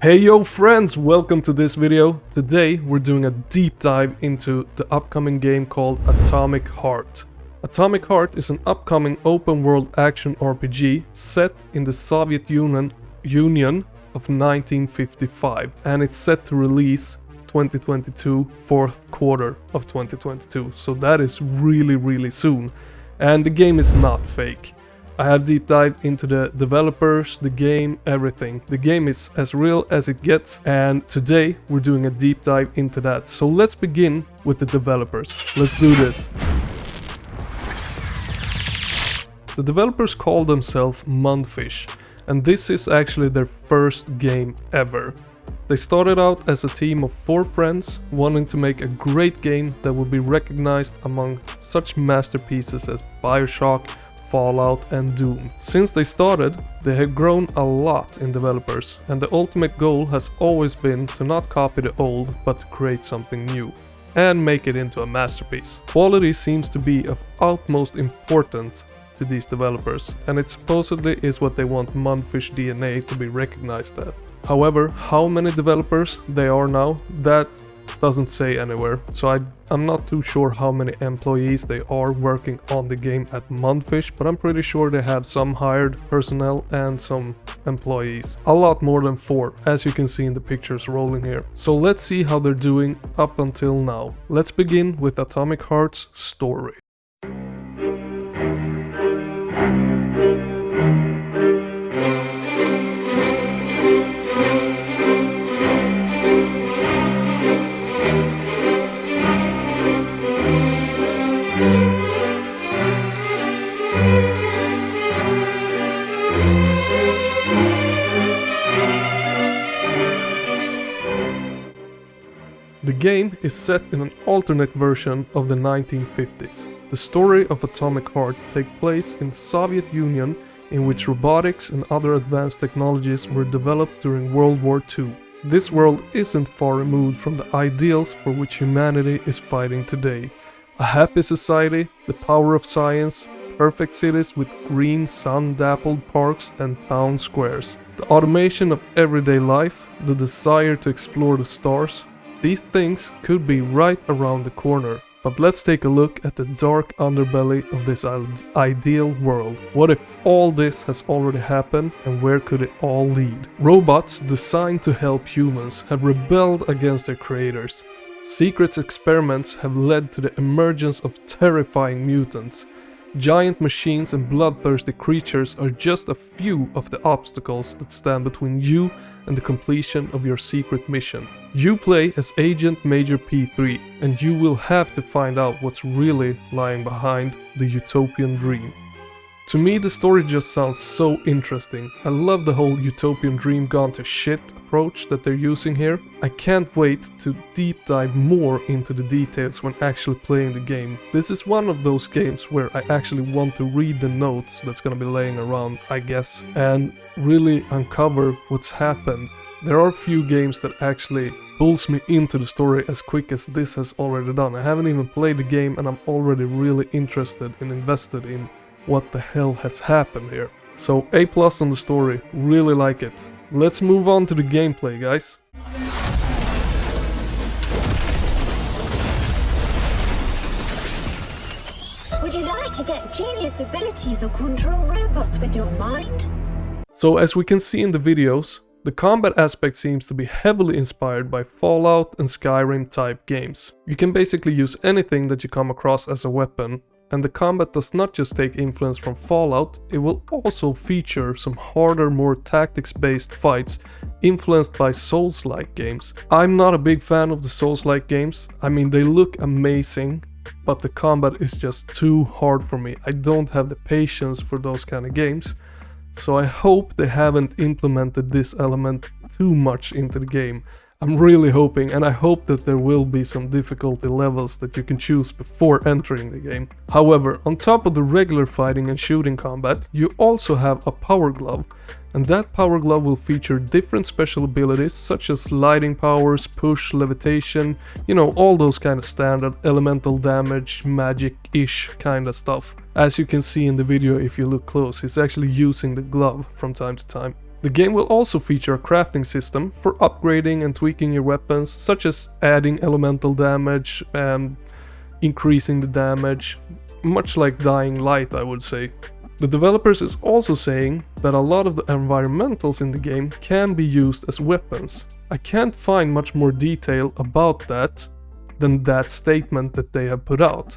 Hey yo friends, welcome to this video. Today we're doing a deep dive into the upcoming game called Atomic Heart. Atomic Heart is an upcoming open world action RPG set in the Soviet Union of 1955, and it's set to release 2022, fourth quarter of 2022, so that is really soon. And the game is not fake. I have deep dived into the developers, the game, everything. The game is as real as it gets, and today we're doing a deep dive into that. So let's begin with the developers. Let's do this. The developers call themselves Mundfish, and this is actually their first game ever. They started out as a team of 4 friends, wanting to make a great game that would be recognized among such masterpieces as BioShock, Fallout and Doom. Since they started, they have grown a lot in developers, and the ultimate goal has always been to not copy the old, but to create something new and make it into a masterpiece. Quality seems to be of utmost importance to these developers, and it supposedly is what they want Mundfish DNA to be recognized at. However, how many developers they are now, that doesn't say anywhere, so I'm not too sure how many employees they are working on the game at Mundfish, but I'm pretty sure they have some hired personnel and some employees. A lot more than 4, as you can see in the pictures rolling here. So let's see how they're doing up until now. Let's begin with Atomic Heart's story. The game is set in an alternate version of the 1950s. The story of Atomic Heart takes place in the Soviet Union, in which robotics and other advanced technologies were developed during World War II. This world isn't far removed from the ideals for which humanity is fighting today. A happy society, the power of science, perfect cities with green sun-dappled parks and town squares. The automation of everyday life, the desire to explore the stars. These things could be right around the corner, but let's take a look at the dark underbelly of this ideal world. What if all this has already happened, and where could it all lead? Robots designed to help humans have rebelled against their creators. Secret experiments have led to the emergence of terrifying mutants. Giant machines and bloodthirsty creatures are just a few of the obstacles that stand between you and the completion of your secret mission. You play as Agent Major P3, and you will have to find out what's really lying behind the utopian dream. To me, the story just sounds so interesting. I love the whole utopian dream gone to shit approach that they're using here. I can't wait to deep dive more into the details when actually playing the game. This is one of those games where I actually want to read the notes that's gonna be laying around, I guess, and really uncover what's happened. There are few games that actually pulls me into the story as quick as this has already done. I haven't even played the game and I'm already really interested and invested in what the hell has happened here. So A+ on the story, really like it. Let's move on to the gameplay, guys. Would you like to get genius abilities or control robots with your mind? So as we can see in the videos, the combat aspect seems to be heavily inspired by Fallout and Skyrim type games. You can basically use anything that you come across as a weapon, and the combat does not just take influence from Fallout, it will also feature some harder, more tactics-based fights influenced by Souls-like games. I'm not a big fan of the Souls-like games. I mean, they look amazing, but the combat is just too hard for me. I don't have the patience for those kind of games, so I hope they haven't implemented this element too much into the game. I'm really hoping, and I hope that there will be some difficulty levels that you can choose before entering the game. However, on top of the regular fighting and shooting combat, you also have a power glove, and that power glove will feature different special abilities such as lighting powers, push, levitation, you know, all those kind of standard elemental damage, magic-ish kind of stuff. As you can see in the video if you look close, he's actually using the glove from time to time. The game will also feature a crafting system for upgrading and tweaking your weapons, such as adding elemental damage and increasing the damage, much like Dying Light, I would say. The developers is also saying that a lot of the environmentals in the game can be used as weapons. I can't find much more detail about that than that statement that they have put out.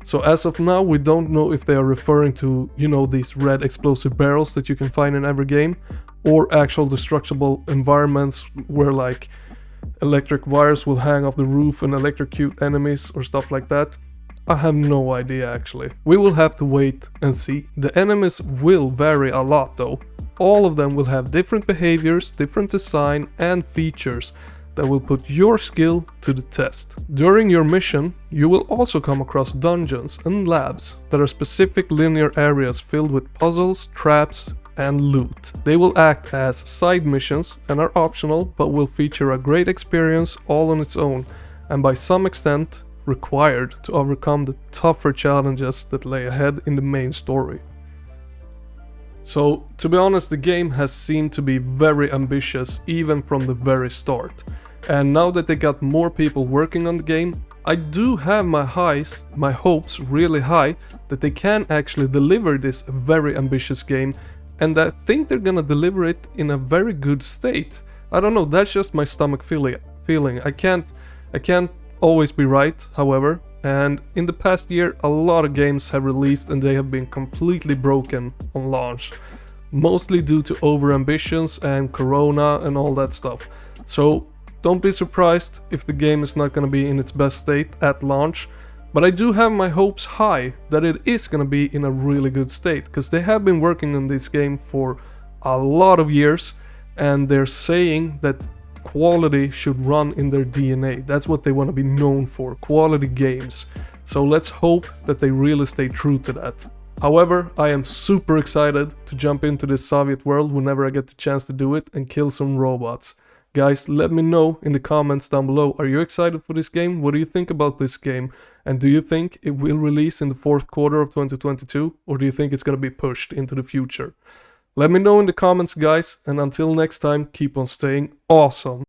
So as of now, we don't know if they are referring to, you know, these red explosive barrels that you can find in every game, or actual destructible environments where like electric wires will hang off the roof and electrocute enemies or stuff like that. I have no idea actually. We will have to wait and see. The enemies will vary a lot though. All of them will have different behaviors, different design and features that will put your skill to the test. During your mission, you will also come across dungeons and labs that are specific linear areas filled with puzzles, traps and loot. They will act as side missions and are optional, but will feature a great experience all on its own and by some extent required to overcome the tougher challenges that lay ahead in the main story. So, to be honest, the game has seemed to be very ambitious even from the very start. And now that they got more people working on the game, I do have my hopes really high that they can actually deliver this very ambitious game, and I think they're gonna deliver it in a very good state. I don't know, that's just my stomach feeling. I can't always be right, however, and in the past year a lot of games have released and they have been completely broken on launch, mostly due to over-ambitions and corona and all that stuff. So don't be surprised if the game is not going to be in its best state at launch, but I do have my hopes high that it is going to be in a really good state, because they have been working on this game for a lot of years and they're saying that quality should run in their DNA. That's what they want to be known for, quality games. So let's hope that they really stay true to that. However, I am super excited to jump into this Soviet world whenever I get the chance to do it and kill some robots. Guys, let me know in the comments down below, are you excited for this game? What do you think about this game? And do you think it will release in the fourth quarter of 2022? Or do you think it's going to be pushed into the future? Let me know in the comments, guys, and until next time, keep on staying awesome.